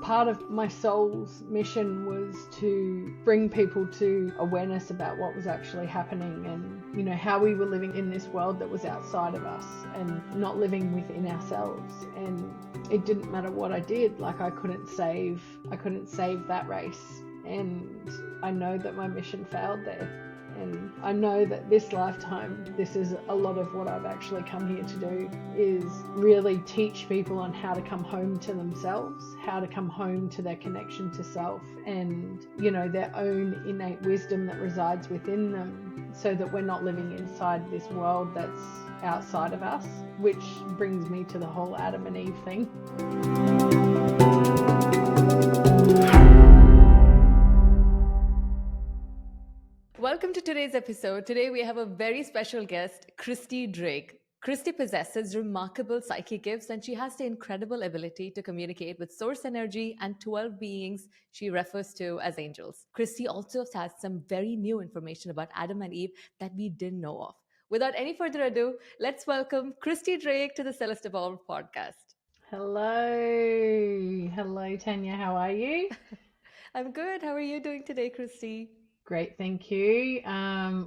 part of my soul's mission was to bring people to awareness about what was actually happening and, how we were living in this world that was outside of us and not living within ourselves. And it didn't matter what I did, like I couldn't save that race. And I know that my mission failed there. And I know that this lifetime, this is a lot of what I've actually come here to do, is really teach people on how to come home to themselves, how to come home to their connection to self and, their own innate wisdom that resides within them, so that we're not living inside this world that's outside of us, which brings me to the whole Adam and Eve thing. Welcome to today's episode. Today we have a very special guest, Christy Drake. Christy possesses remarkable psychic gifts and she has the incredible ability to communicate with source energy and 12 beings she refers to as angels. Christy also has some very new information about Adam and Eve that we didn't know of. Without any further ado, let's welcome Christy Drake to the Celeste Evolved podcast. Hello, Tanya. How are you? I'm good. How are you doing today, Christy? Great, thank you.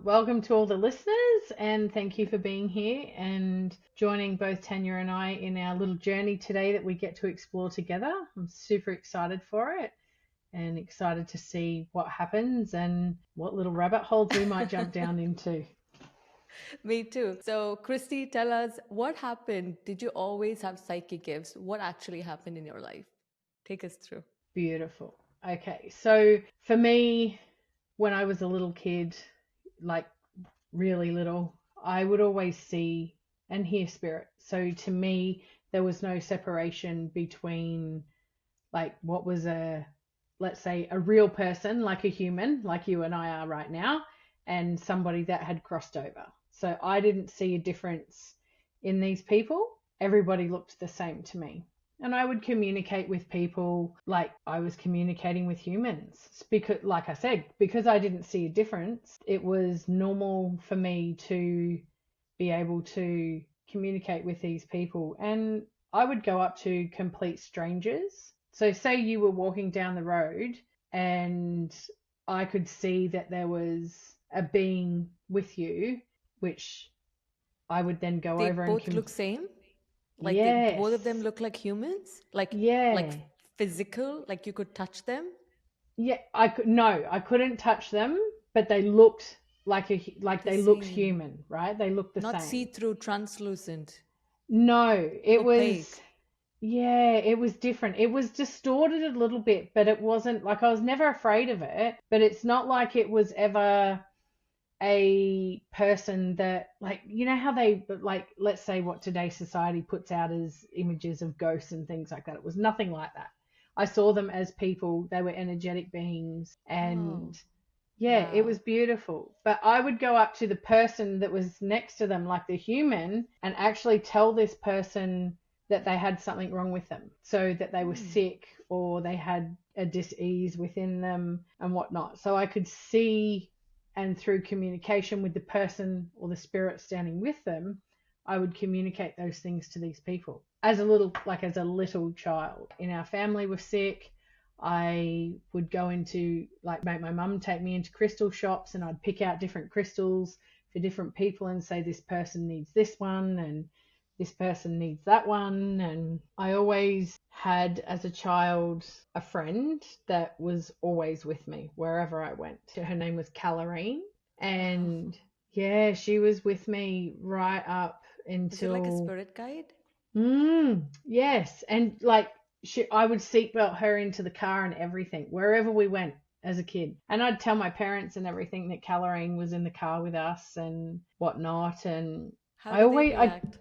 Welcome to all the listeners, and thank you for being here and joining both Tanya and I in our little journey today that we get to explore together. I'm super excited for it and excited to see what happens and what little rabbit holes we might jump down into. Me too. So, Christy, tell us what happened. Did you always have psychic gifts? What actually happened in your life? Take us through. Beautiful. Okay, so for me, when I was a little kid, like really little, I would always see and hear spirit. So to me, there was no separation between like what was let's say a real person, like a human, like you and I are right now, and somebody that had crossed over. So I didn't see a difference in these people. Everybody looked the same to me. And I would communicate with people like I was communicating with humans. Because, like I said, because I didn't see a difference, it was normal for me to be able to communicate with these people. And I would go up to complete strangers. So say you were walking down the road and I could see that there was a being with you, which I would then go over and... They both look same? Like yes. both of them look like humans? Like physical, like you could touch them? Yeah, I couldn't touch them, but they looked they looked human, right? They looked the same. Not see-through, translucent. No, it opaque. it was different. It was distorted a little bit, but it wasn't like I was never afraid of it, but it's not like it was ever a person that, like, how they, like, let's say what today's society puts out as images of ghosts and things like that. It was nothing like that. I saw them as people. They were energetic beings, and wow. It was beautiful. But I would go up to the person that was next to them, like the human, and actually tell this person that they had something wrong with them, so that they were sick or they had a dis-ease within them and whatnot. So I could see, and through communication with the person or the spirit standing with them, I would communicate those things to these people. As a little child, in our family were sick, I would go into, like, make my mum take me into crystal shops, and I'd pick out different crystals for different people and say this person needs this one and this person needs that one. And I always had, as a child, a friend that was always with me wherever I went. Her name was Calorine, and she was with me right up until... Is it like a spirit guide? Yes. And like I would seatbelt her into the car and everything, wherever we went as a kid. And I'd tell my parents and everything that Calorine was in the car with us and whatnot. And how did they react?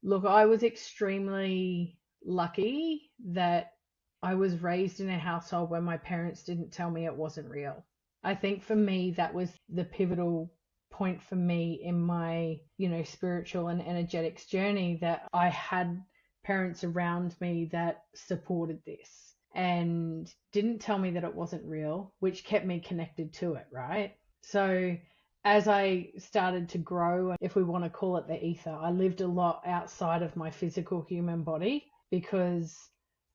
Look, I was extremely lucky that I was raised in a household where my parents didn't tell me it wasn't real. I think for me, that was the pivotal point for me in my, spiritual and energetics journey, that I had parents around me that supported this and didn't tell me that it wasn't real, which kept me connected to it, right? So as I started to grow, if we want to call it the ether, I lived a lot outside of my physical human body because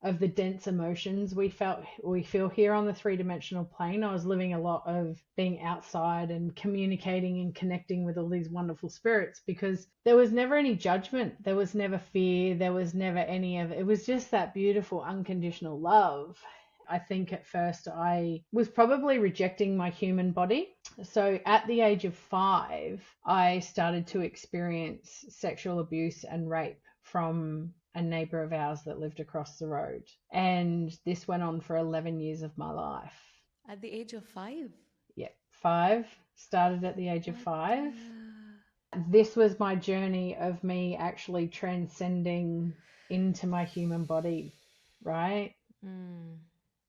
of the dense emotions we feel here on the three-dimensional plane. I was living a lot of being outside and communicating and connecting with all these wonderful spirits, because there was never any judgment, there was never fear, there was never any of it. It was just that beautiful unconditional love. I think at first I was probably rejecting my human body. So at the age of 5, I started to experience sexual abuse and rape from a neighbor of ours that lived across the road. And this went on for 11 years of my life. At the age of 5? Yeah, 5. Started at the age of What 5. the- This was my journey of me actually transcending into my human body, right?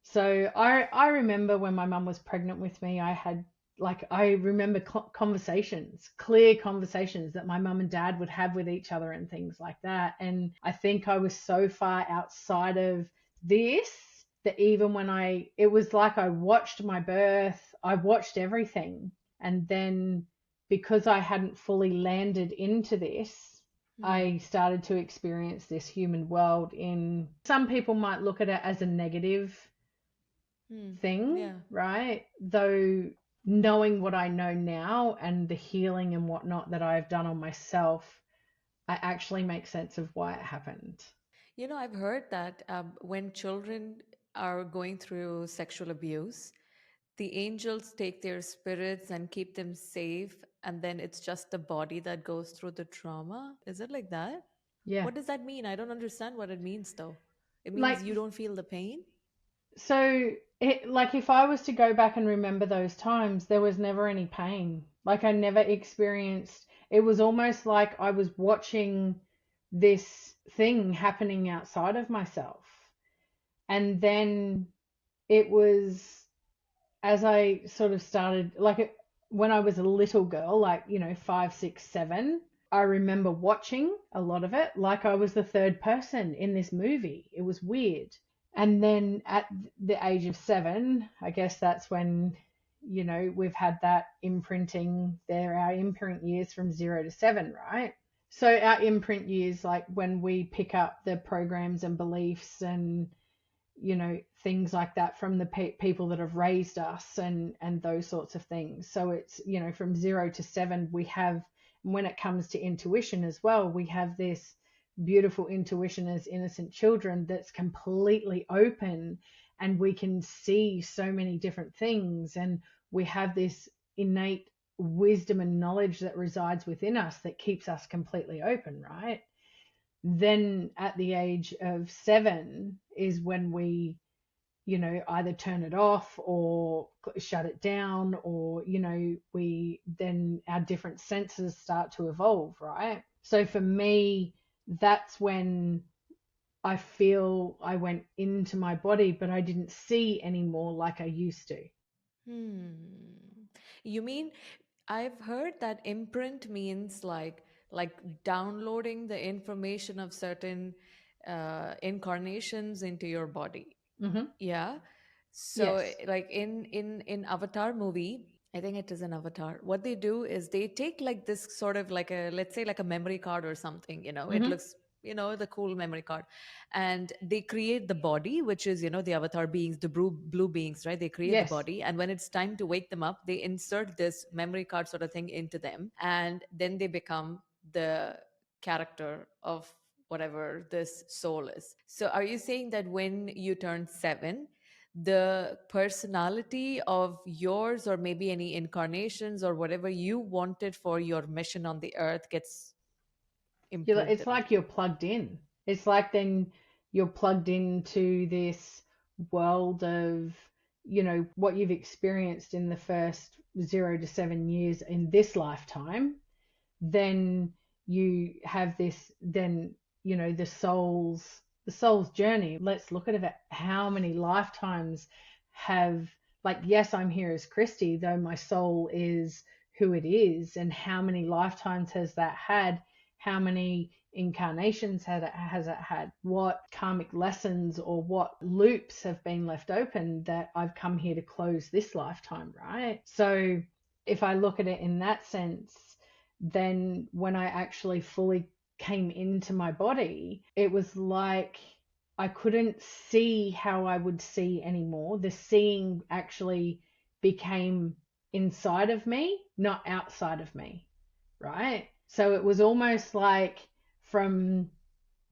So I remember when my mum was pregnant with me, I remember conversations, clear conversations that my mum and dad would have with each other and things like that. And I think I was so far outside of this that even when it was like I watched my birth, I watched everything. And then because I hadn't fully landed into this, I started to experience this human world in, some people might look at it as a negative thing, Yeah. right? Though knowing what I know now and the healing and whatnot that I've done on myself, I actually make sense of why it happened. You know, I've heard that when children are going through sexual abuse, the angels take their spirits and keep them safe, and then it's just the body that goes through the trauma. Is it like that? Yeah. What does that mean? I don't understand what it means, though. It Like, means you don't feel the pain? so like if I was to go back and remember those times, there was never any pain. Like I never experienced, it was almost like I was watching this thing happening outside of myself. And then it was, as I sort of started, when I was a little girl, 5, 6, 7, I remember watching a lot of it like I was the third person in this movie. It was weird. And then at the age of 7, I guess that's when, we've had that imprinting there, our imprint years from 0 to 7, right? So our imprint years, like when we pick up the programs and beliefs and things like that from the people that have raised us and those sorts of things. So it's, from 0 to 7, we have, when it comes to intuition as well, we have this beautiful intuition as innocent children that's completely open, and we can see so many different things, and we have this innate wisdom and knowledge that resides within us that keeps us completely open, right? Then at the age of 7 is when we, either turn it off or shut it down, or, then our different senses start to evolve, right? So for me, that's when I feel I went into my body, but I didn't see anymore like I used to. You mean, I've heard that imprint means like downloading the information of certain incarnations into your body. Mm-hmm. Yeah. So Yes. like in Avatar movie, I think it is an Avatar. What they do is they take like this sort of like a, let's say like a memory card or something, it Mm-hmm. looks, the cool memory card. And they create the body, which is, the avatar beings, the blue beings, right? They create the Yes. body. And when it's time to wake them up, they insert this memory card sort of thing into them. And then they become the character of whatever this soul is. So are you saying that when you turn 7, the personality of yours, or maybe any incarnations or whatever you wanted for your mission on the earth, gets It's imprinted on like you? you're plugged in. It's like then you're plugged into this world of, what you've experienced in the first 0 to 7 years in this lifetime. Then you have this, then, the soul's journey. Let's look at it. How many lifetimes have, like, yes, I'm here as Kristy, though my soul is who it is, and how many lifetimes has that had? How many incarnations has it had? What karmic lessons or what loops have been left open that I've come here to close this lifetime, right? So if I look at it in that sense, then when I actually fully came into my body, it was like I couldn't see how I would see anymore. The seeing actually became inside of me, not outside of me, right? So it was almost like from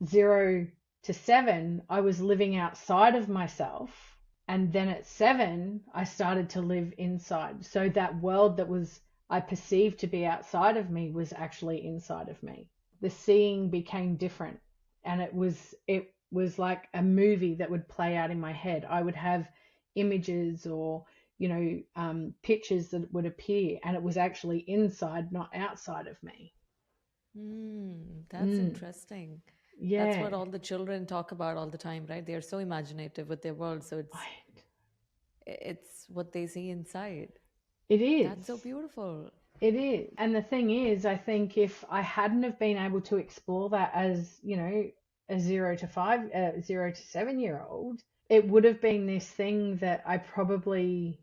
0 to 7, I was living outside of myself. And then at 7, I started to live inside. So that world that was I perceived to be outside of me was actually inside of me. The seeing became different, and it was like a movie that would play out in my head. I would have images or pictures that would appear, and it was actually inside, not outside of me. That's Mm, interesting. That's yeah, what all the children talk about all the time, right? They are so imaginative with their world, so right. it's what they see inside. It That's so is. beautiful. It is. And the thing is, I think if I hadn't have been able to explore that as, a 0 to 7 year old, it would have been this thing that I probably,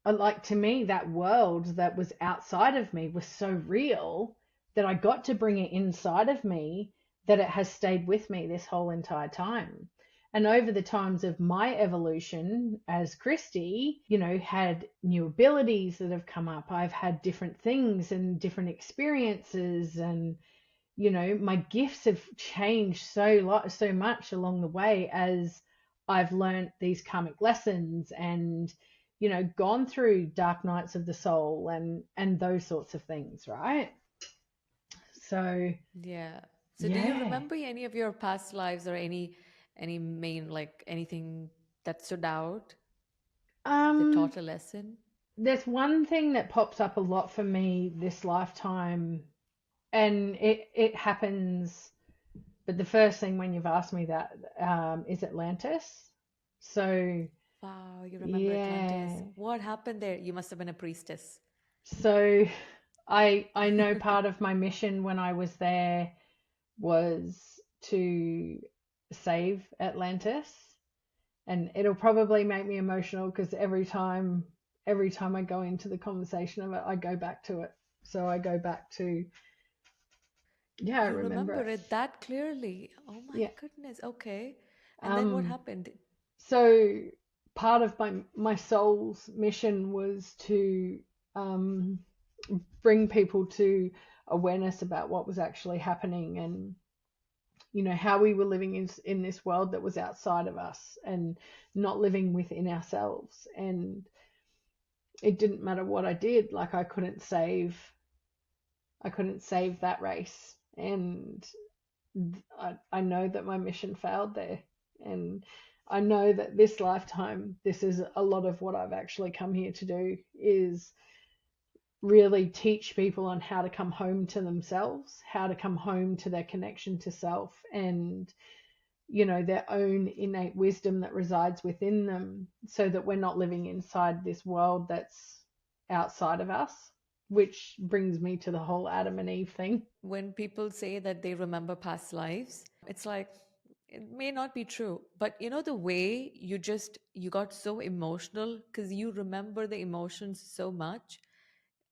like, to me, that world that was outside of me was so real that I got to bring it inside of me, that it has stayed with me this whole entire time. And over the times of my evolution as Kristy, had new abilities that have come up. I've had different things and different experiences, and my gifts have changed so much along the way as I've learned these karmic lessons, and gone through dark nights of the soul and those sorts of things, right? So Yeah. So do you yeah. remember any of your past lives or any main like anything that stood out that um taught a lesson? there's one thing that pops up a lot for me this lifetime, and it happens. But the first thing when you've asked me that, is Atlantis. So Wow, you remember Atlantis. yeah. What happened there? You must have been a priestess. So I know part of my mission when I was there was to save Atlantis, and it'll probably make me emotional because every time I go into the conversation of it, I go back to it. So I go back to, yeah, I You remember remember it. it that clearly. Oh my Yeah. goodness. Okay. And then what Um. happened? So part of my soul's mission was to um bring people to awareness about what was actually happening, and how we were living in this world that was outside of us and not living within ourselves. And it didn't matter what I did, like I couldn't save that race. And I know that my mission failed there, and I know that this lifetime, this is a lot of what I've actually come here to do, is really teach people on how to come home to themselves, how to come home to their connection to self, and their own innate wisdom that resides within them, so that we're not living inside this world that's outside of us, which brings me to the whole Adam and Eve thing. When people say that they remember past lives, it's like it may not be true, but you know the way you got so emotional because you remember the emotions so much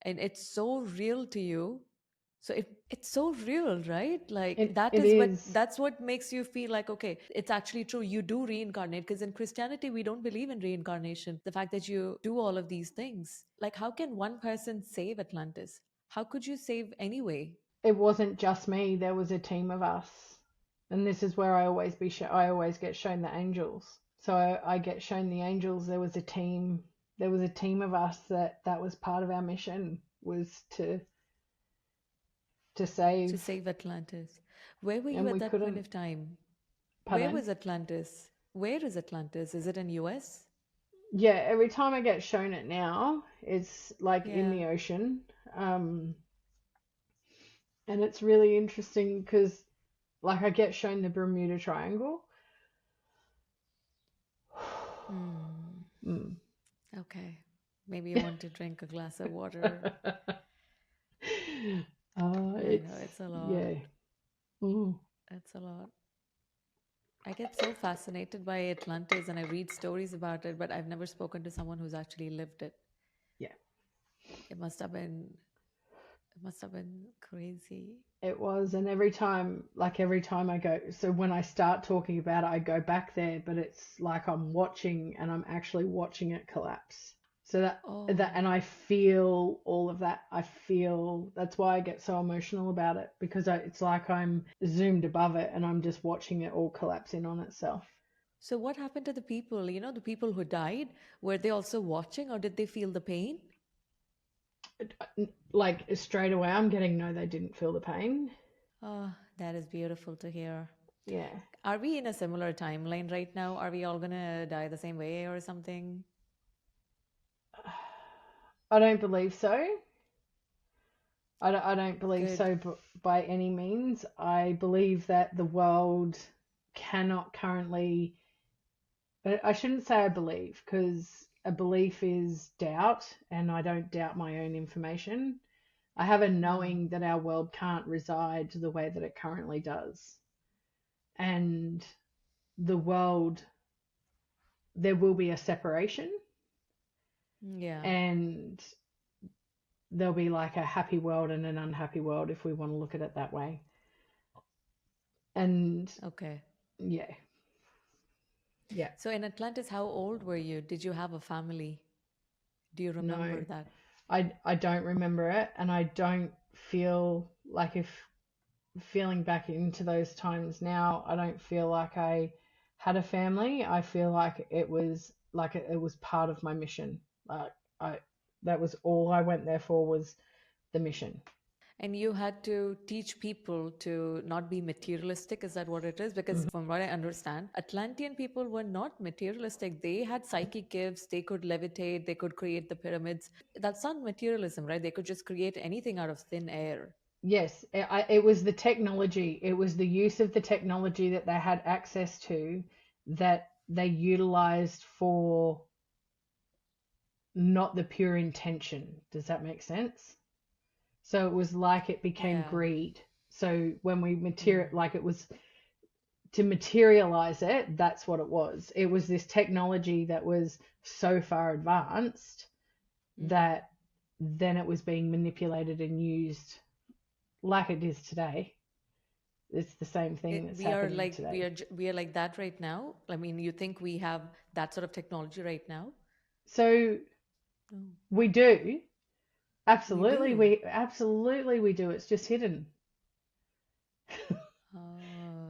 and it's so real to you. So it's so real, right? Like It is. that's what makes you feel like, okay, it's actually true. You do reincarnate because in Christianity, we don't believe in reincarnation. The fact that you do all of these things, like how can one person save Atlantis? How could you save anyway? It wasn't just me. There was a team of us, and this is where I always get shown the angels. So I get shown the angels. There was a team. There was a team of us that was part of our mission, was to To save, save Atlantis. Where were you and at we that point couldn't. of time? Where Pardon? was Atlantis? Where is Atlantis? Is it in US? Yeah. Every time I get shown it now, it's like in Yeah. the ocean, um, and it's really interesting because, like, I get shown the Bermuda Triangle. Hmm. Mm. Okay. Maybe you want to drink a glass of water. I It's, know it's a lot. yeah. Mm, It's a lot. I get so fascinated by Atlantis and I read stories about it, but I've never spoken to someone who's actually lived it. yeah. It must have been It must have been crazy. It was, and every time I go, so when I start talking about it, I go back there, but it's like I'm watching and I'm actually watching it collapse. So that Oh, and I feel all of that. I feel that's why I get so emotional about it because it's like I'm zoomed above it and I'm just watching it all collapse in on itself. so what happened to the people? The people who died, were they also watching or did they feel the pain? Like straight away, I'm getting no, they didn't feel the pain. Oh, that is beautiful to hear. Yeah. Are we in a similar timeline right now? Are we all gonna die the same way or something? I don't believe so. I don't believe Good. so by any means. I believe that the world cannot currently. I shouldn't say I believe because a belief is doubt, and I don't doubt my own information. I have a Hmm. knowing that our world can't reside the way that it currently does. And the world, there will be a separation, Yeah. and there'll be like a happy world and an unhappy world if we want to look at it that way. And Okay. yeah, yeah, So in Atlantis, how old were you? Did you have a family? Do you remember no, that? I don't remember it, and I don't feel like if feeling back into those times now, I don't feel like I had a family. I feel like it was part of my mission. Like I that was all I went there for was the mission. And you had to teach people to not be materialistic. Is that what it is? Because Mhm. from what I understand, Atlantean people were not materialistic. They had psychic gifts. They could levitate. They could create the pyramids. That's not materialism, right? They could just create anything out of thin air. Yes, it was the technology. It was the use of the technology that they had access to that they utilized for not the pure intention. Does that make sense? So it was like it became Yeah. greed. So when we Mm. like it was to materialize it, that's what it was. It was this technology that was so far advanced Mm. that then it was being manipulated and used like it is today. It's the same thing that's We are happening like today. we are like that right now. I mean, you think we have that sort of technology right now? So No, we do. we do. Absolutely we do. It's just hidden.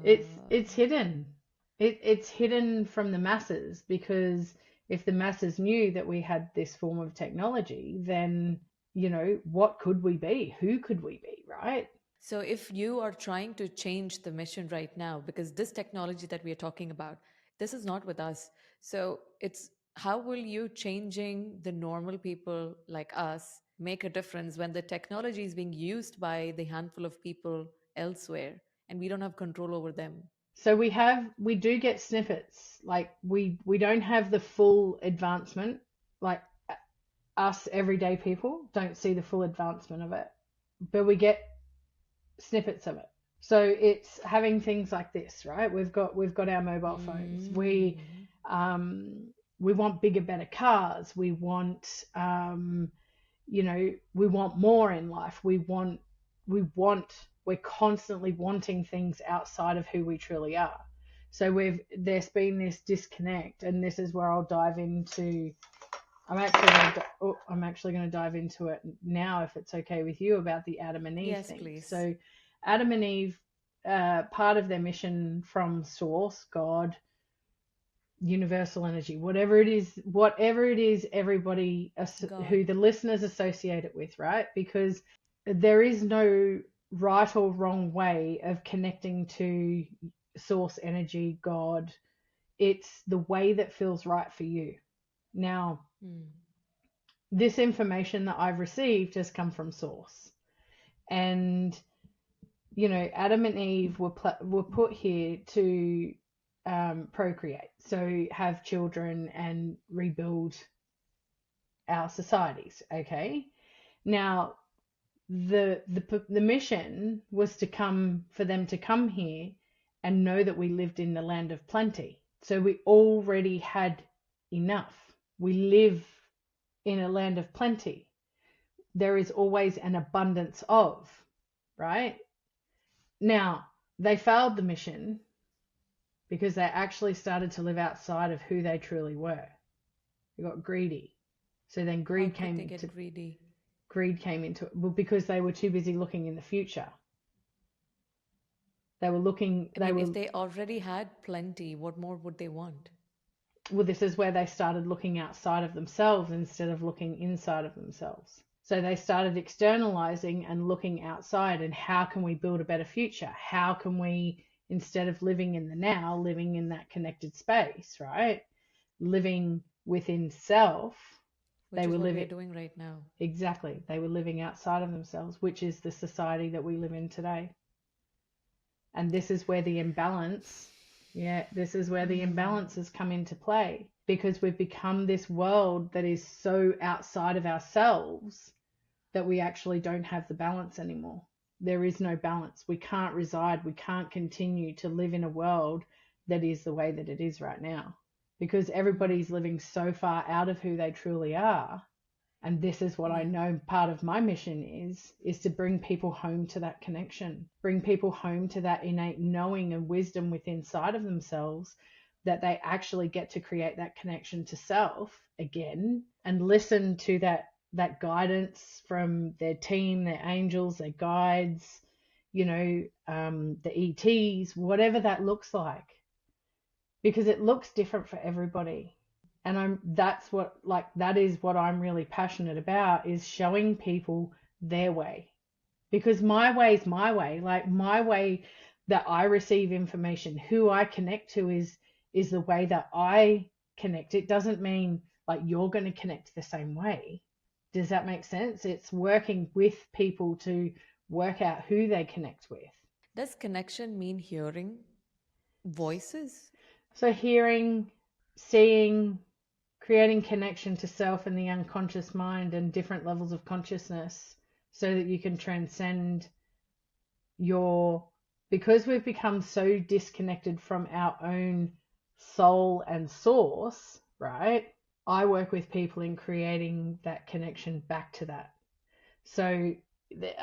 It's Uh, hidden. It's hidden from the masses because if the masses knew that we had this form of technology, then what could we be? Who could we be, right? So, if you are trying to change the mission right now, because this technology that we are talking about, this is not with us. So, it's how will you changing the normal people like us make a difference when the technology is being used by the handful of people elsewhere and we don't have control over them? So we do get snippets. Like we don't have the full advancement. Like us everyday people don't see the full advancement of it, but we get snippets of it. So it's having things like this, right? We've got our mobile phones. Mm. We want bigger, better cars. We want more in life. We're constantly wanting things outside of who we truly are. So there's been this disconnect, and this is where I'll dive into. I'm actually going to dive into it now, if it's okay with you, about the Adam and Eve Yes, thing. please. So, Adam and Eve, part of their mission from Source, God, universal energy, whatever it is, everybody who God. the listeners associate it with, right? Because there is no right or wrong way of connecting to Source energy, God. It's the way that feels right for you. Now, Mm. this information that I've received has come from Source. And Adam and Eve were put here to procreate, so have children and rebuild our societies. Okay, now the mission was to come for them to come here and know that we lived in the land of plenty. So we already had enough. We live in a land of plenty. there is always an abundance of, right? Now, they failed the mission because they actually started to live outside of who they truly were. They got greedy. So then How did they get greedy? greed came into it. Well, because they were too busy looking in the future. They were looking, I mean, if they already had plenty, what more would they want? well, this is where they started looking outside of themselves instead of looking inside of themselves. So they started externalizing and looking outside, and how can we build a better future? How can we, instead of living in the now, living in that connected space, right? Living within self, Which is what we're doing right now. Exactly. They were living outside of themselves, which is the society that we live in today. And this is where the imbalance, this is where the imbalances come into play, because we've become this world that is so outside of ourselves that we actually don't have the balance anymore. There is no balance. We can't reside. We can't continue to live in a world that is the way that it is right now, because everybody's living so far out of who they truly are. And this is what I know part of my mission is to bring people home to that connection, bring people home to that innate knowing and wisdom within inside of themselves, that they actually get to create that connection to self again, and listen to that guidance from their team, their angels, their guides, the ETs, whatever that looks like, because it looks different for everybody. And that is what I'm really passionate about, is showing people their way, because my way is my way. Like, my way that I receive information, who I connect to is the way that I connect. It doesn't mean like you're going to connect the same way. Does that make sense? It's working with people to work out who they connect with. Does connection mean hearing voices? So hearing, seeing, creating connection to self and the unconscious mind and different levels of consciousness, so that you can transcend because we've become so disconnected from our own soul and source, right? I work with people in creating that connection back to that. So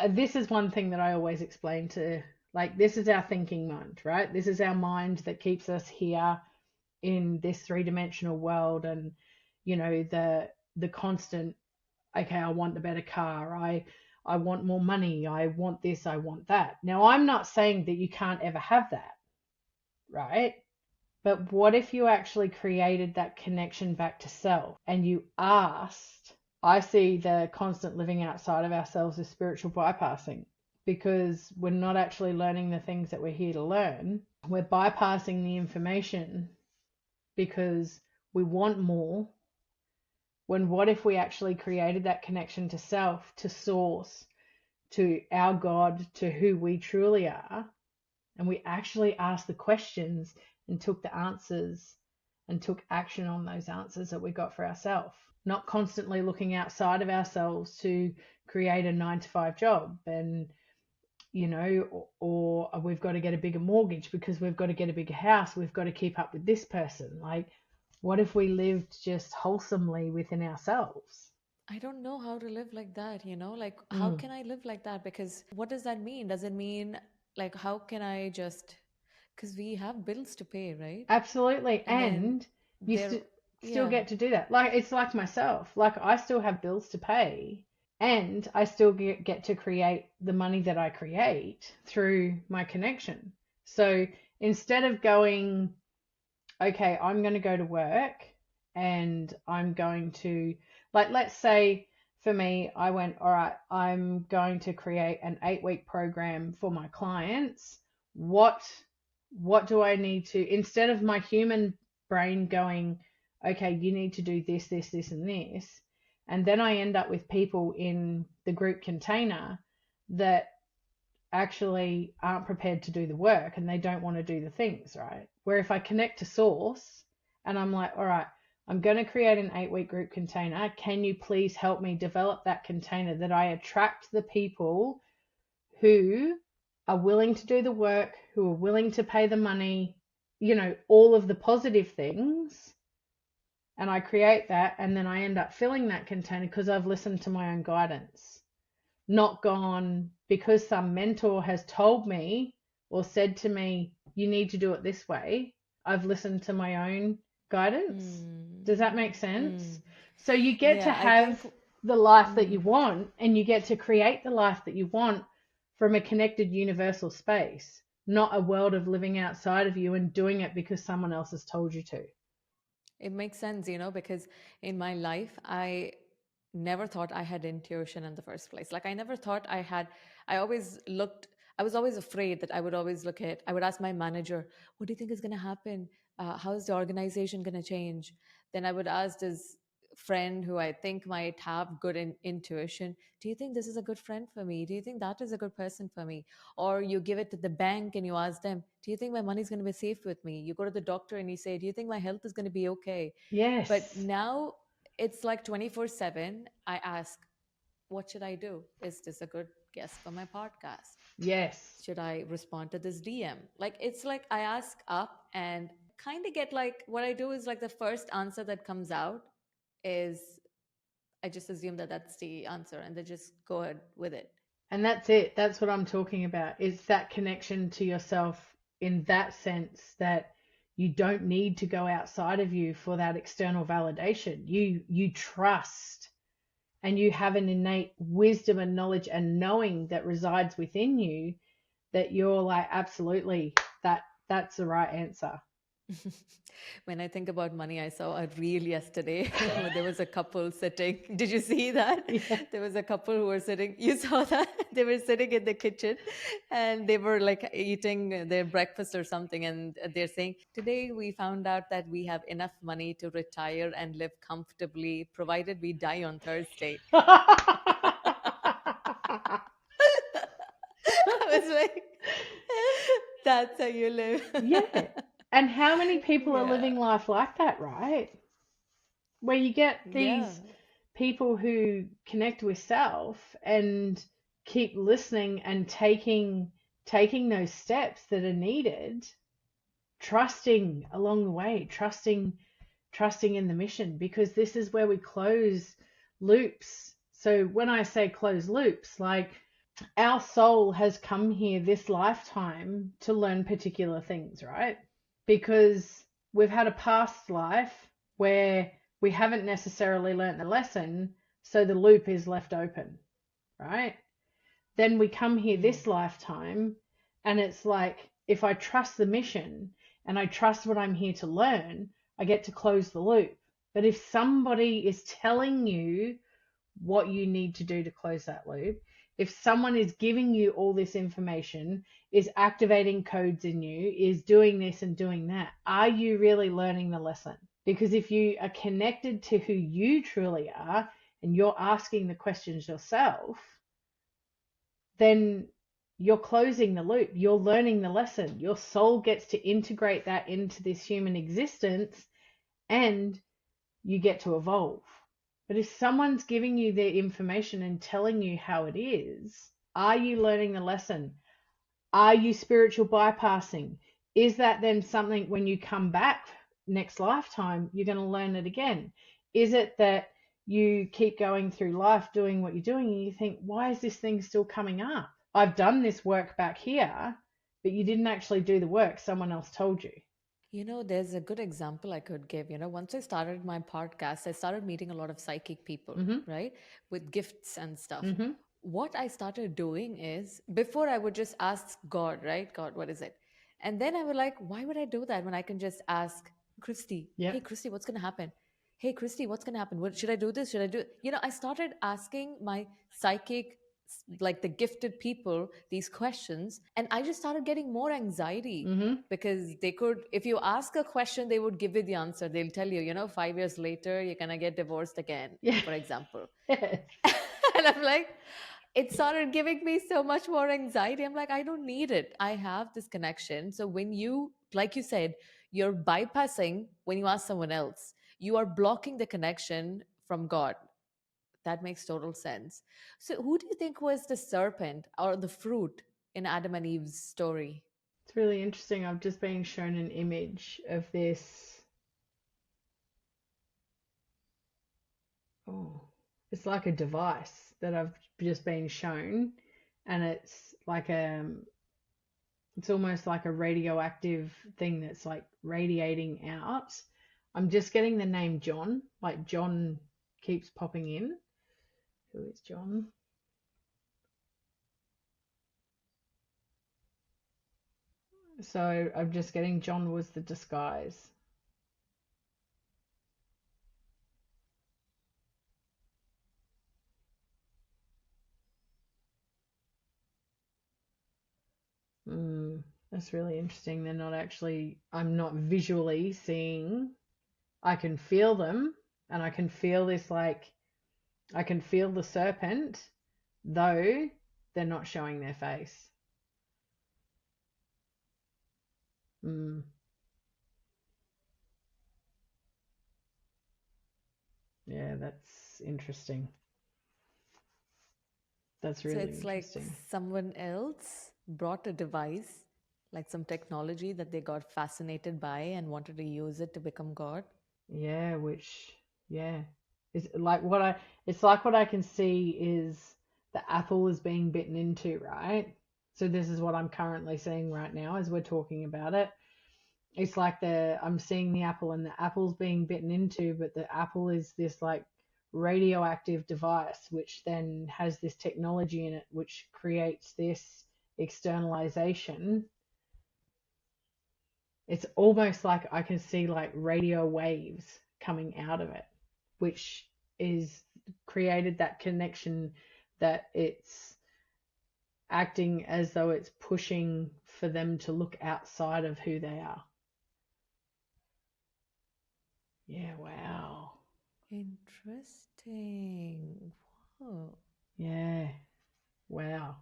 this is one thing that I always explain to, like, this is our thinking mind, right? This is our mind that keeps us here in this three-dimensional world, and the constant, okay, I want a better car, I want more money, I want this, I want that. Now, I'm not saying that you can't ever have that, right? But what if you actually created that connection back to self, and you asked, I see the constant living outside of ourselves as spiritual bypassing, because we're not actually learning the things that we're here to learn. We're bypassing the information because we want more, when what if we actually created that connection to self, to source, to our God, to who we truly are, and we actually asked the questions and took the answers and took action on those answers that we got for ourselves, not constantly looking outside of ourselves to create a 9-to-5 job, and or we've got to get a bigger mortgage because we've got to get a bigger house, we've got to keep up with this person. Like, what if we lived just wholesomely within ourselves? I don't know how to live like that, like, how can I live like that? Because what does that mean? Does it mean, like, how can I just, because we have bills to pay, right? Absolutely. And you still get to do that. Like, it's like myself, like, I still have bills to pay, and I still get to create the money that I create through my connection. So instead of going, okay, I'm going to go to work and I'm going to, like, let's say for me, I went, all right, I'm going to create an 8-week program for my clients. What do I need to, instead of my human brain going, okay, you need to do this, this, this, and this, and then I end up with people in the group container that actually aren't prepared to do the work and they don't want to do the things, right? Where if I connect to source and I'm like, all right, I'm going to create an 8-week group container. Can you please help me develop that container, that I attract the people who are willing to do the work, who are willing to pay the money, all of the positive things. And I create that, and then I end up filling that container because I've listened to my own guidance. not gone because some mentor has told me or said to me, you need to do it this way. I've listened to my own guidance. Does that make sense? So you get to Yeah, I think. have the life that you want, and you get to create the life that you want from a connected universal space, not a world of living outside of you and doing it because someone else has told you to. It makes sense, because in my life, I never thought I had intuition in the first place. Like, I never thought I had, I always looked, I was always afraid that I would always I would ask my manager, what do you think is going to happen? How is the organization going to change? Then I would ask this friend who I think might have good intuition, do you think this is a good friend for me? Do you think that is a good person for me? Or you give it to the bank and you ask them, do you think my money is going to be safe with me? You go to the doctor and you say, do you think my health is going to be okay? But Yes. now it's like 24/7. I ask, what should I do? Is this a good guest for my podcast? Yes. Should I respond to this DM? Like, it's like I ask up and kind of get, like, what I do is, like, the first answer that comes out is I just assume that that's the answer and then just go ahead with it. And that's it. That's what I'm talking about. It's that connection to yourself in that sense that you don't need to go outside of you for that external validation. You trust, and you have an innate wisdom and knowledge and knowing that resides within you, that you're like, absolutely, that's the right answer. When I think about money, I saw a reel yesterday where there was a couple sitting. Did you see that? Yeah. There was a couple who were sitting. You saw that? They were sitting in the kitchen and they were like eating their breakfast or something. And they're saying, today we found out that we have enough money to retire and live comfortably, provided we die on Thursday. I was like, that's how you live. Yeah. And how many people are Yeah. living life like that, right? Where you get Yeah. these people who connect with self and keep listening and taking those steps that are needed, trusting along the way, trusting in the mission, because this is where we close loops. So when I say close loops, like, our soul has come here this lifetime to learn particular things, right? Because we've had a past life where we haven't necessarily learnt the lesson, so the loop is left open, right? Then we come here this lifetime, and it's like, if I trust the mission and I trust what I'm here to learn, I get to close the loop. But if somebody is telling you what you need to do to close that loop, if someone is giving you all this information, is activating codes in you, is doing this and doing that, are you really learning the lesson? Because if you are connected to who you truly are and you're asking the questions yourself, then you're closing the loop. You're learning the lesson. Your soul gets to integrate that into this human existence, and you get to evolve. But if someone's giving you their information and telling you how it is, are you learning the lesson? Are you spiritual bypassing? Is that then something when you come back next lifetime, you're going to learn it again? Is it that you keep going through life doing what you're doing and you think, why is this thing still coming up? I've done this work back here, but you didn't actually do the work. Someone else told you. There's a good example I could give. Once I started my podcast, I started meeting a lot of psychic people, Mm-hmm. right? With gifts and stuff. Mm-hmm. What I started doing is, before I would just ask God, right? God, what is it? And then I would like, why would I do that when I can just ask Kristy, Yep. hey, Kristy, what's going to happen? Hey, Kristy, what's going to happen? What, should I do this? Should I do it? I started asking my psychic, like the gifted people, these questions. And I just started getting more anxiety Mm-hmm. because they could, if you ask a question, they would give you the answer. They'll tell you, 5 years later, you're going to get divorced again, Yeah. for example. Yes. And I'm like, it started giving me so much more anxiety. I'm like, I don't need it. I have this connection. So when you, like you said, you're bypassing when you ask someone else, you are blocking the connection from God. That makes total sense. So who do you think was the serpent or the fruit in Adam and Eve's story? It's really interesting. I've just been shown an image of this. Oh, it's like a device. that I've just been shown, and it's like it's almost like a radioactive thing that's like radiating out. I'm just getting the name John, like John keeps popping in. Who is John? So I'm just getting John was the disguise. That's really interesting. They're not actually, I'm not visually seeing, I can feel them, and I can feel this, like, I can feel the serpent, though they're not showing their face. Yeah, that's interesting. That's really So it's like interesting. someone else brought a device, like some technology that they got fascinated by and wanted to use it to become God. Yeah, yeah. It's like what I can see is the apple is being bitten into, right? So this is what I'm currently seeing right now as we're talking about it. It's like I'm seeing the apple, and the apple's being bitten into, but the apple is this like radioactive device which then has this technology in it which creates this externalization. It's almost like I can see like radio waves coming out of it, which is created that connection, that it's acting as though it's pushing for them to look outside of who they are. Yeah, wow. Interesting. Whoa. Yeah, wow.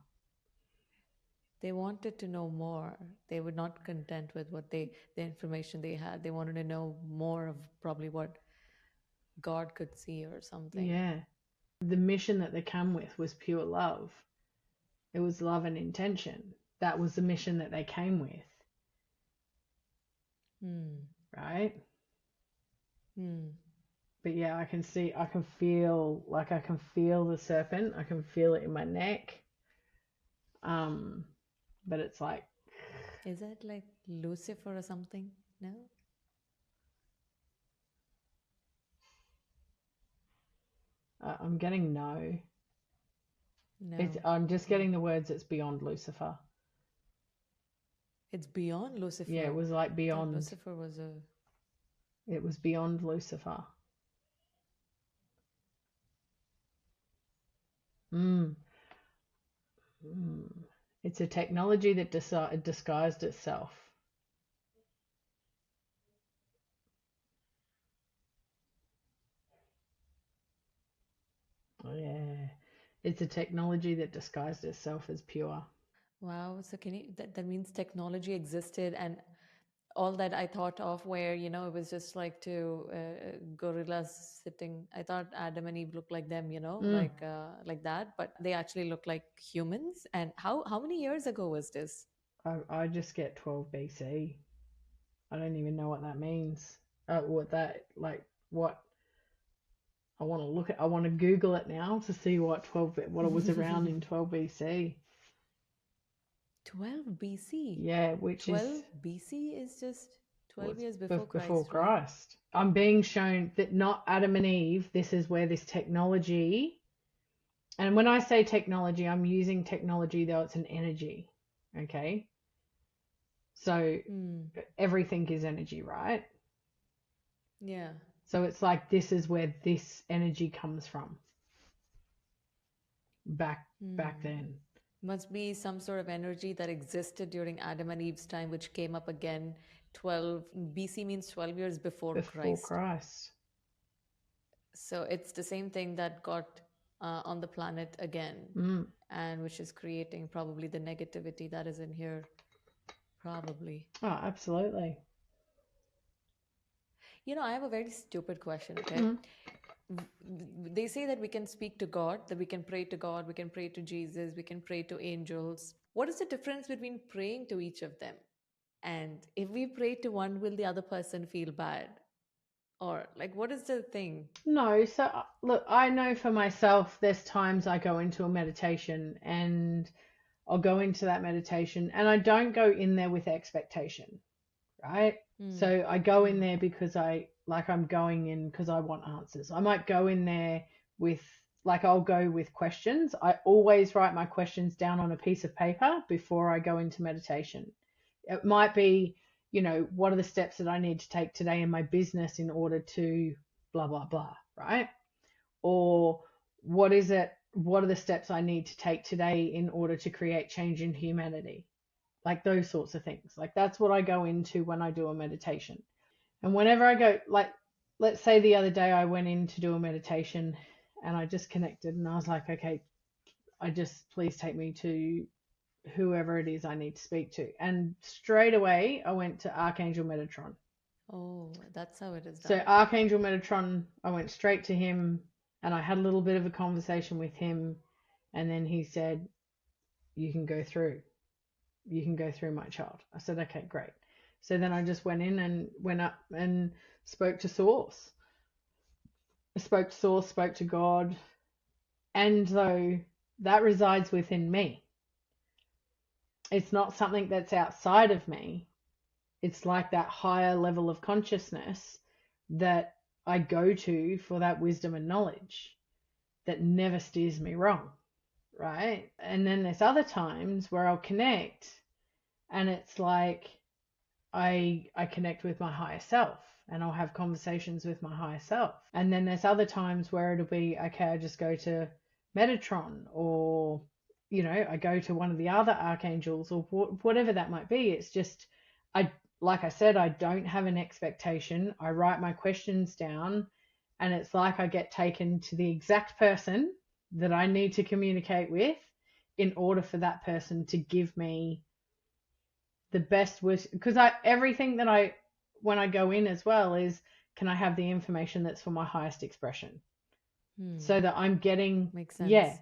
They wanted to know more. They were not content with the information they had. They wanted to know more of probably what God could see or something. Yeah. The mission that they come with was pure love. It was love and intention. That was the mission that they came with. Right? But yeah, I can feel the serpent. I can feel it in my neck. But it's like, is that like Lucifer or something? No? I'm getting no. No. I'm just getting the words, it's beyond Lucifer. It's beyond Lucifer. Yeah, it was like beyond. Lucifer was a... It was beyond Lucifer. It's a technology that disguised itself. Oh, yeah. It's a technology that disguised itself as pure. Wow. So that means technology existed, and all that I thought of where, it was just like two gorillas sitting. I thought Adam and Eve looked like them, like that, but they actually look like humans. And how many years ago was this? I just get 12 BC. I don't even know what that means. What I want to Google it now to see what it was around in 12 BC. 12 BC. Yeah, which 12 BC is just 12 years before Christ. Before Christ. Right? I'm being shown that not Adam and Eve, this is where this technology, and when I say technology, I'm using technology though it's an energy. Okay? So everything is energy, right? Yeah. So it's like this is where this energy comes from. Back then. Must be some sort of energy that existed during Adam and Eve's time, which came up again. 12 BC means 12 years before Christ. So it's the same thing that got on the planet again, and which is creating probably the negativity that is in here. Probably. Oh, absolutely. I have a very stupid question, okay? They say that we can speak to God, that we can pray to God, we can pray to Jesus, we can pray to angels. What is the difference between praying to each of them? And if we pray to one, will the other person feel bad? Or like, what is the thing? No, so look, I know for myself, there's times I go into a meditation and I'll go into that meditation and I don't go in there with expectation, right? Hmm. So I go in Hmm. there because I'm going in because I want answers. I might go in there with, like, I'll go with questions. I always write my questions down on a piece of paper before I go into meditation. It might be, what are the steps that I need to take today in my business in order to blah, blah, blah, right? Or what is it? What are the steps I need to take today in order to create change in humanity? Like those sorts of things. Like that's what I go into when I do a meditation. And whenever I go, like, let's say the other day I went in to do a meditation and I just connected and I was like, okay, I just please take me to whoever it is I need to speak to. And straight away I went to Archangel Metatron. Oh, that's how it is So done. Archangel Metatron, I went straight to him and I had a little bit of a conversation with him. And then he said, you can go through. You can go through, my child. I said, okay, great. So then I just went in and went up and spoke to Source. I spoke to Source, spoke to God. And though that resides within me, it's not something that's outside of me. It's like that higher level of consciousness that I go to for that wisdom and knowledge that never steers me wrong, right? And then there's other times where I'll connect and it's like I connect with my higher self and I'll have conversations with my higher self. And then there's other times where it'll be, okay, I just go to Metatron or, I go to one of the other archangels or whatever that might be. It's just, like I said, I don't have an expectation. I write my questions down and it's like I get taken to the exact person that I need to communicate with in order for that person to give me the best was because everything that I when I go in as well is, can I have the information that's for my highest expression Hmm. so that I'm getting, Makes yeah. sense.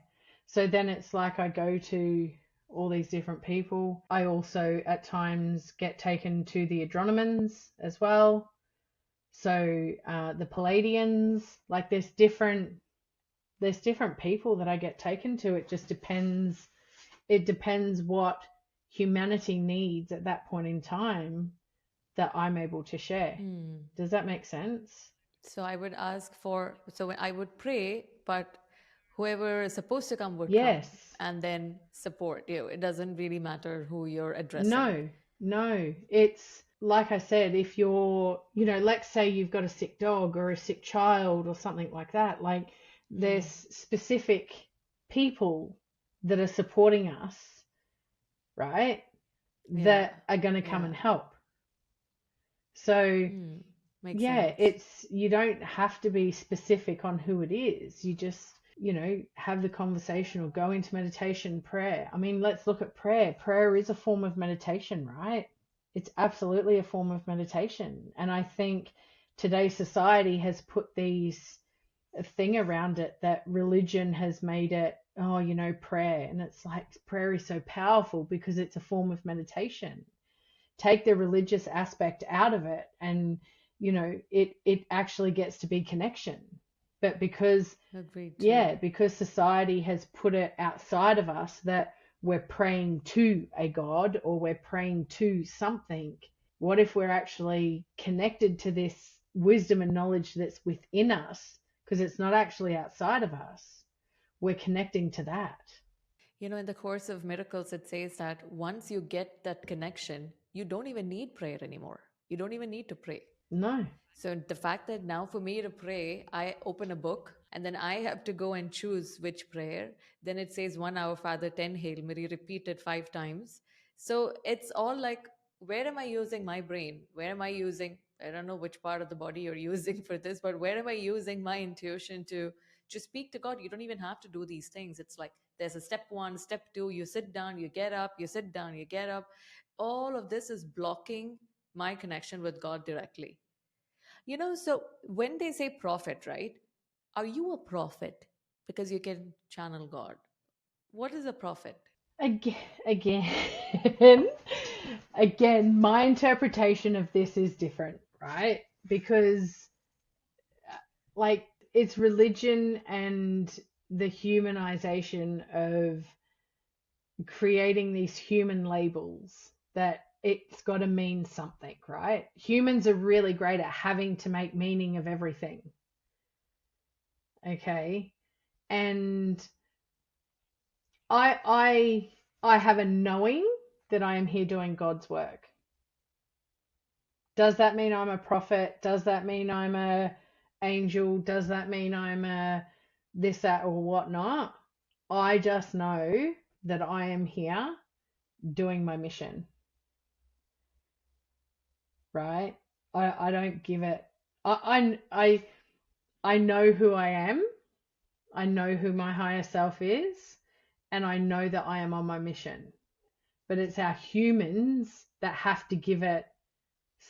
So then it's like I go to all these different people. I also at times get taken to the Adronomans as well. So the Palladians, like there's different people that I get taken to. It just depends. It depends what humanity needs at that point in time that I'm able to share. Hmm. Does that make sense? So I would ask for, so I would pray, but whoever is supposed to come would come Yes. and then support you. It doesn't really matter who you're addressing. No, no. It's like I said, if let's say you've got a sick dog or a sick child or something like that, like there's Hmm. specific people that are supporting us, right? Yeah. That are going to come Yeah. and help. So Hmm. Makes yeah, sense. you don't have to be specific on who it is. You just, have the conversation or go into meditation, prayer. I mean, let's look at prayer. Prayer is a form of meditation, right? It's absolutely a form of meditation. And I think today's society has put these a thing around it that religion has made it, oh, prayer. And it's like prayer is so powerful because it's a form of meditation. Take the religious aspect out of it and it actually gets to be connection. But because, Agreed too. yeah, because society has put it outside of us that we're praying to a god or we're praying to something, what if we're actually connected to this wisdom and knowledge that's within us, because it's not actually outside of us, we're connecting to that. In the Course of Miracles, it says that once you get that connection, you don't even need prayer anymore. You don't even need to pray. No. So the fact that now for me to pray, I open a book and then I have to go and choose which prayer. Then it says 1 Our Father, 10 Hail Mary, repeat it 5 times. So it's all like, where am I using my brain? Where am I using, I don't know which part of the body you're using for this, but where am I using my intuition to just speak to God? You don't even have to do these things. It's like there's a step one, step two, you sit down, you get up, you sit down, you get up. All of this is blocking my connection with God directly. So when they say prophet, right? Are you a prophet? Because you can channel God. What is a prophet? Again, again, my interpretation of this is different, right? Because like it's religion and the humanization of creating these human labels that it's got to mean something, right? Humans are really great at having to make meaning of everything. Okay. And I have a knowing that I am here doing God's work. Does that mean I'm a prophet? Does that mean I'm a angel? Does that mean I'm a this, that, or whatnot? I just know that I am here doing my mission, right? I don't give it. I know who I am. I know who my higher self is, and I know that I am on my mission. But it's our humans that have to give it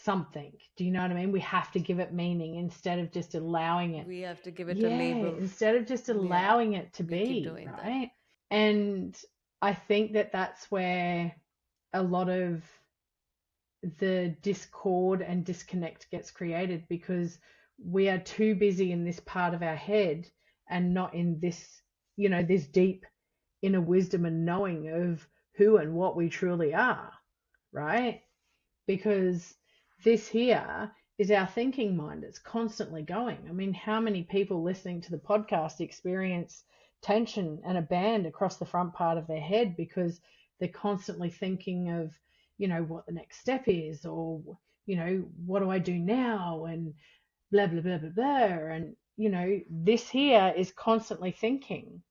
something. Do you know what I mean? We have to give it meaning instead of just allowing it. We have to give it a label. Instead of just allowing it to we keep be, doing right? And I think that that's where a lot of the discord and disconnect gets created, because we are too busy in this part of our head and not in this, this deep inner wisdom and knowing of who and what we truly are, right? Because this here is our thinking mind. It's constantly going. I mean, how many people listening to the podcast experience tension and a band across the front part of their head because they're constantly thinking of, what the next step is, or, what do I do now? And blah, blah, blah, blah, blah. And, this here is constantly thinking.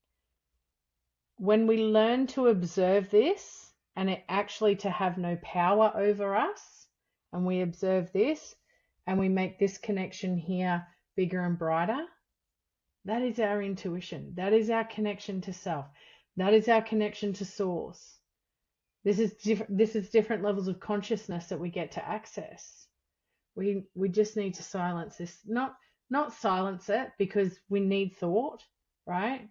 When we learn to observe this and it actually to have no power over us, and we observe this and we make this connection here bigger and brighter, that is our intuition. That is our connection to self. That is our connection to source. This is different levels of consciousness that we get to access. We just need to silence this. Not silence it, because we need thought, right?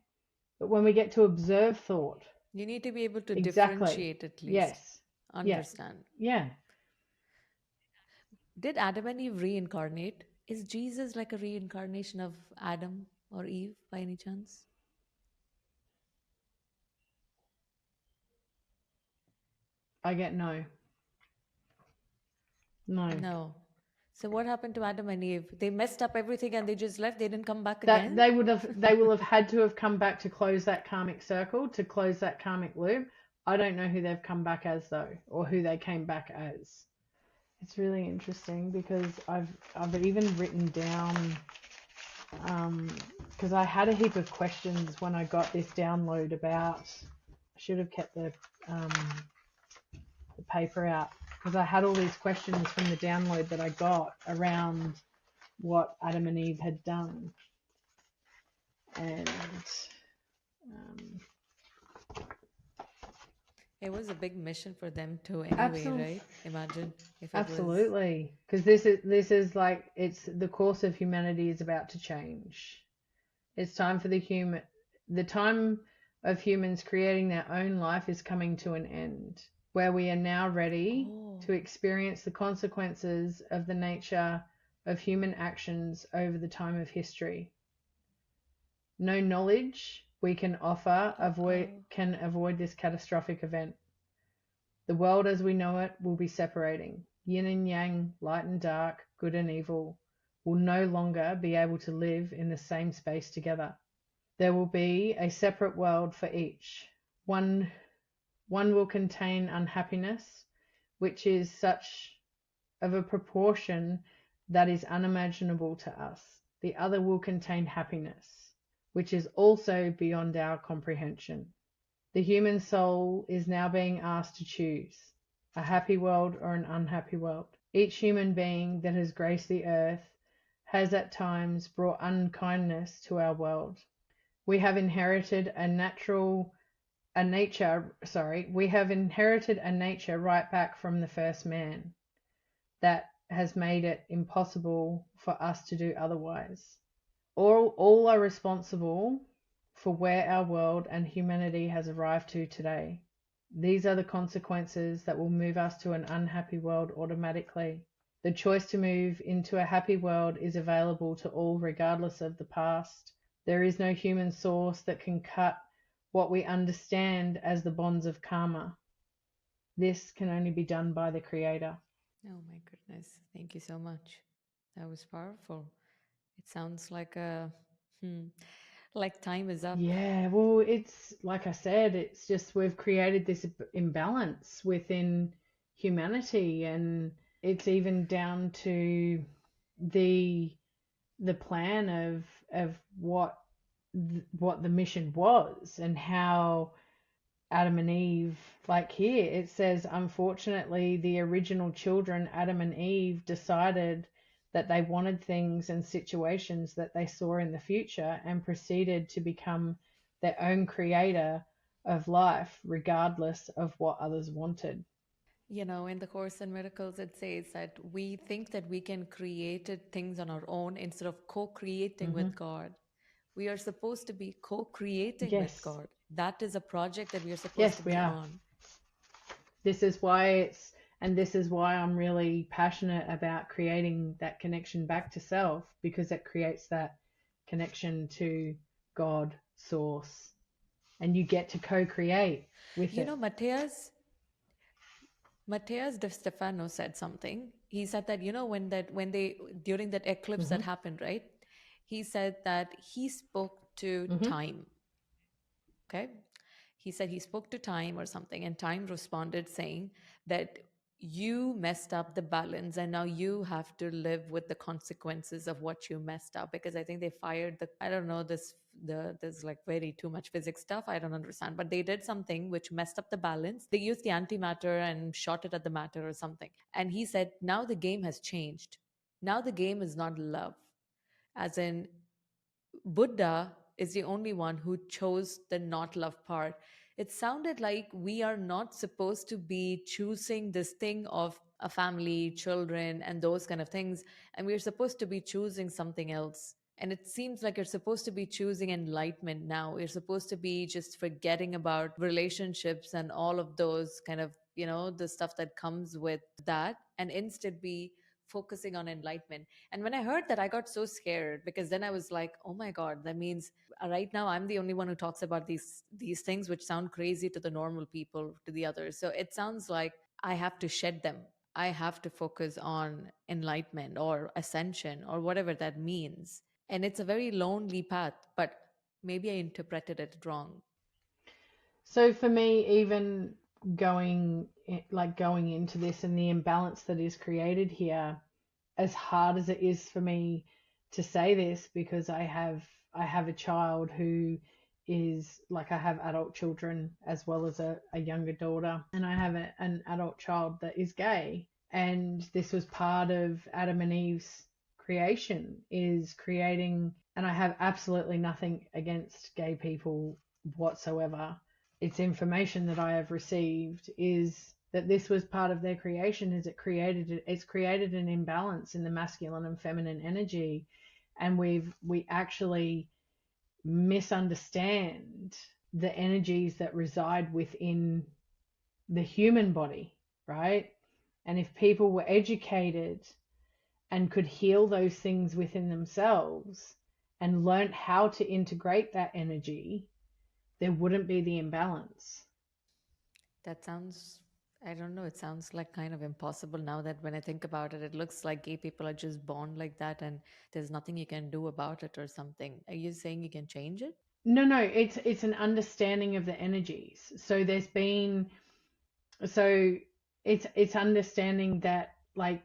But when we get to observe thought, you need to be able to exactly. differentiate at least. Yes. Understand. Yeah. Did Adam and Eve reincarnate? Is Jesus like a reincarnation of Adam or Eve by any chance? I get no. No. So what happened to Adam and Eve? They messed up everything and they just left. They didn't come back again. They will have had to have come back to close that karmic circle, to close that karmic loop. I don't know who they've come back as though, or who they came back as. It's really interesting because I've even written down, because I had a heap of questions when I got this download about. I should have kept the paper out, because I had all these questions from the download that I got around what Adam and Eve had done. And it was a big mission for them too anyway, right? Imagine if it absolutely, because this is like, it's the course of humanity is about to change. It's time for the time of humans creating their own life is coming to an end, where we are now ready to experience the consequences of the nature of human actions over the time of history. No knowledge we can offer can avoid this catastrophic event. The world as we know it will be separating. Yin and yang, light and dark, good and evil, will no longer be able to live in the same space together. There will be a separate world for each. One will contain unhappiness, which is such of a proportion that is unimaginable to us. The other will contain happiness, which is also beyond our comprehension. The human soul is now being asked to choose a happy world or an unhappy world. Each human being that has graced the earth has at times brought unkindness to our world. We have inherited a nature right back from the first man that has made it impossible for us to do otherwise. All are responsible for where our world and humanity has arrived to today. These are the consequences that will move us to an unhappy world automatically. The choice to move into a happy world is available to all regardless of the past. There is no human source that can cut what we understand as the bonds of karma. This can only be done by the Creator. Oh my goodness. Thank you so much. That was powerful. It sounds like a like time is up. Yeah, well, it's like I said, it's just we've created this imbalance within humanity, and it's even down to the plan of what the mission was and how Adam and Eve, like here it says, unfortunately, the original children, Adam and Eve, decided that they wanted things and situations that they saw in the future and proceeded to become their own creator of life, regardless of what others wanted. You know, in the Course in Miracles, it says that we think that we can create things on our own instead of co-creating with God. We are supposed to be co-creating with Yes. God. That is a project that we are supposed Yes, to we be are. on. This is why this is why I'm really passionate about creating that connection back to self, because it creates that connection to God, source, and you get to co-create with You it. know, Matthias de Stefano said something. He said that, you know, when they during that eclipse that happened, right? He said that he spoke to time. Okay. He said he spoke to time or something, and time responded saying that you messed up the balance and now you have to live with the consequences of what you messed up. Because I think they fired I don't know, there's like very too much physics stuff, I don't understand, but they did something which messed up the balance. They used the antimatter and shot it at the matter or something. And he said, now the game has changed. Now the game is not love. As in, Buddha is the only one who chose the not love part. It sounded like we are not supposed to be choosing this thing of a family, children, and those kind of things. And we're supposed to be choosing something else. And it seems like you're supposed to be choosing enlightenment now. You're supposed to be just forgetting about relationships and all of those kind of, you know, the stuff that comes with that, and instead be focusing on enlightenment. And when I heard that, I got so scared, because then I was like, oh my God, that means right now I'm the only one who talks about these things which sound crazy to the normal people, to the others. So it sounds like I have to shed them. I have to focus on enlightenment or ascension or whatever that means. And it's a very lonely path, but maybe I interpreted it wrong. So for me, even going into this and the imbalance that is created here, as hard as it is for me to say this, because I have a child who is like, I have adult children as well as a younger daughter, and I have an adult child that is gay, and this was part of Adam and Eve's creation, is creating, and I have absolutely nothing against gay people whatsoever. It's information that I have received, is that this was part of their creation, is it's created an imbalance in the masculine and feminine energy, and we actually misunderstand the energies that reside within the human body, right? And if people were educated and could heal those things within themselves and learn how to integrate that energy, there wouldn't be the imbalance. That sounds, I don't know, it sounds like kind of impossible now that when I think about it. It looks like gay people are just born like that and there's nothing you can do about it or something. Are you saying you can change it? No, it's an understanding of the energies. So it's understanding that, like,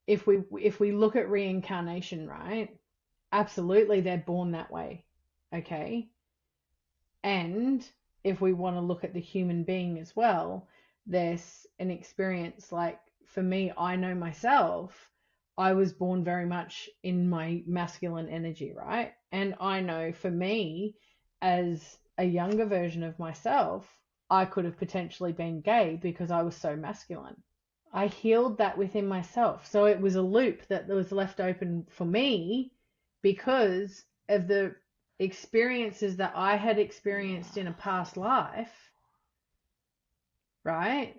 if we look at reincarnation, right? Absolutely, they're born that way. Okay? And if we want to look at the human being as well, there's an experience, like, for me, I know myself, I was born very much in my masculine energy, right? And I know for me, as a younger version of myself, I could have potentially been gay because I was so masculine. I healed that within myself. So it was a loop that was left open for me because of the experiences that I had experienced in a past life, right?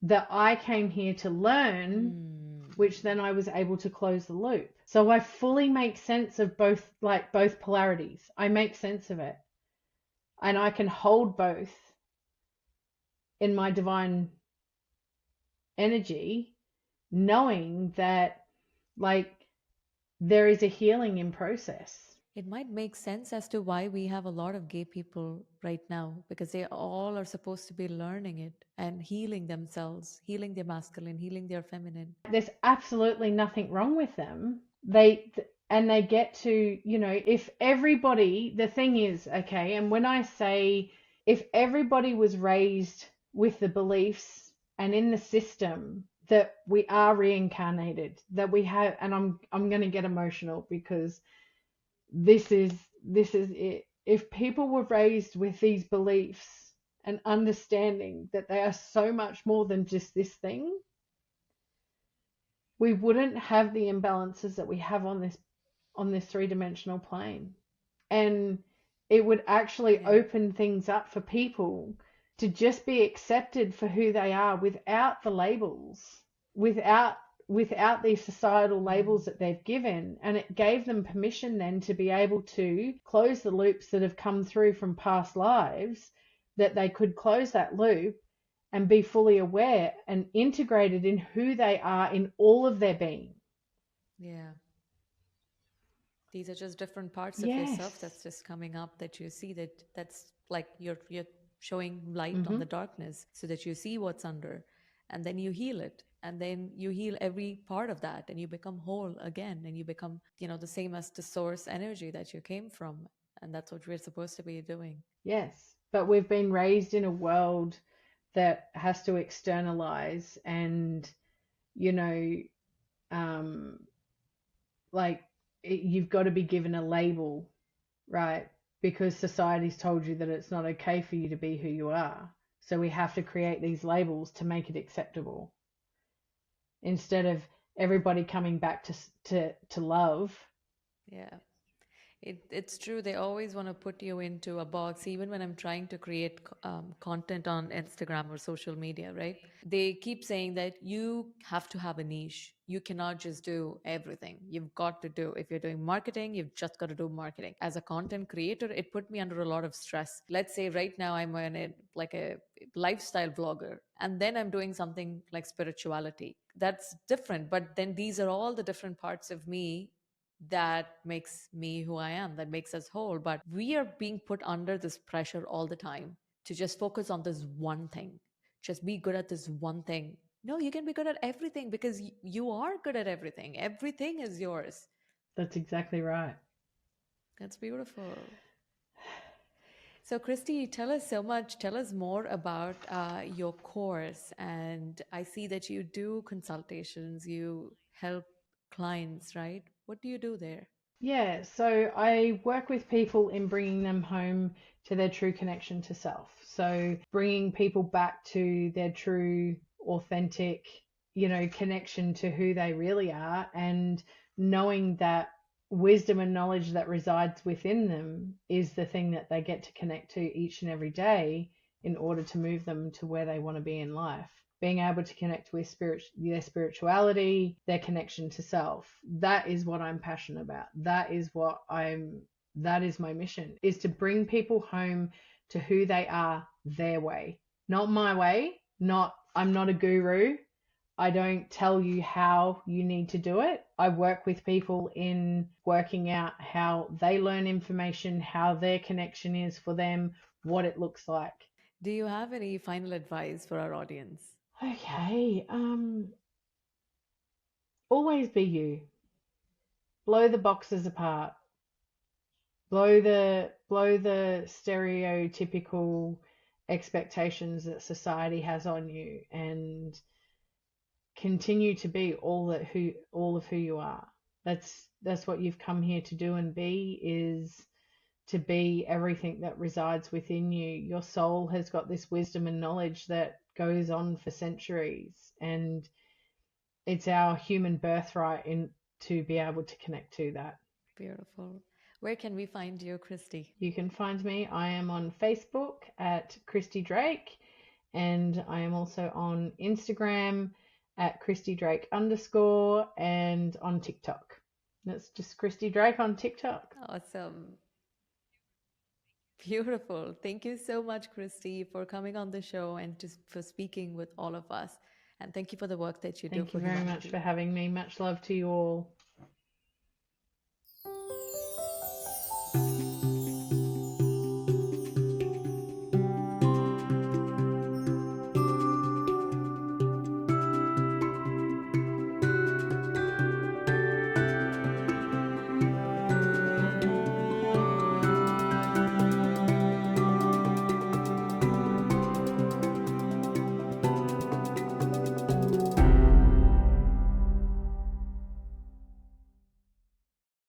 That I came here to learn which then I was able to close the loop. So I fully make sense of both, like both polarities. I make sense of it. And I can hold both in my divine energy, knowing that like there is a healing in process. It might make sense as to why we have a lot of gay people right now, because they all are supposed to be learning it and healing themselves, healing their masculine, healing their feminine. There's absolutely nothing wrong with them. And they get to, if everybody, the thing is, okay, and when I say if everybody was raised with the beliefs and in the system that we are reincarnated, that we have, and I'm going to get emotional because this is it. If people were raised with these beliefs and understanding that they are so much more than just this thing, we wouldn't have the imbalances that we have on this three-dimensional plane. And it would actually open things up for people to just be accepted for who they are without the labels, without these societal labels that they've given. And it gave them permission then to be able to close the loops that have come through from past lives, that they could close that loop and be fully aware and integrated in who they are in all of their being. Yeah. These are just different parts of Yes. yourself that's just coming up, that you see, that's like you're showing light on the darkness so that you see what's under, and then you heal it, and then you heal every part of that, and you become whole again, and you become, the same as the source energy that you came from. And that's what we're supposed to be doing. Yes, but we've been raised in a world that has to externalize, and you've got to be given a label, right? Because society's told you that it's not okay for you to be who you are. So we have to create these labels to make it acceptable, instead of everybody coming back to love. Yeah. It's true. They always want to put you into a box. Even when I'm trying to create content on Instagram or social media, right? They keep saying that you have to have a niche. You cannot just do everything. You've got to do, if you're doing marketing, you've just got to do marketing. As a content creator, it put me under a lot of stress. Let's say right now I'm like a lifestyle vlogger, and then I'm doing something like spirituality. That's different. But then these are all the different parts of me that makes me who I am, that makes us whole. But we are being put under this pressure all the time to just focus on this one thing, just be good at this one thing. No, you can be good at everything, because you are good at everything. Everything is yours. That's exactly right. That's beautiful. So, Kristy, tell us more about your course. And I see that you do consultations, you help clients, right? What do you do there? Yeah, so I work with people in bringing them home to their true connection to self. So bringing people back to their true, authentic, connection to who they really are, and knowing that wisdom and knowledge that resides within them is the thing that they get to connect to each and every day in order to move them to where they want to be in life. Being able to connect with their spirituality, their connection to self. That is what I'm passionate about. That is my mission, is to bring people home to who they are, their way, not my way. I'm not a guru. I don't tell you how you need to do it. I work with people in working out how they learn information, how their connection is for them, what it looks like. Do you have any final advice for our audience? Okay. Always be you. Blow the boxes apart. Blow the stereotypical expectations that society has on you, and continue to be all of who you are. That's what you've come here to do and be, is to be everything that resides within you. Your soul has got this wisdom and knowledge that goes on for centuries, and it's our human birthright to be able to connect to that. Beautiful. Where can we find you, Kristy? You can find me. I am on Facebook at Christy Drake, and I am also on Instagram at Christy Drake _ and on TikTok. That's just Christy Drake on TikTok. Awesome. Beautiful. Thank you so much, Kristy, for coming on the show and just for speaking with all of us. And thank you for the work that you do Thank for you very humanity. much for having me. Much love to you all.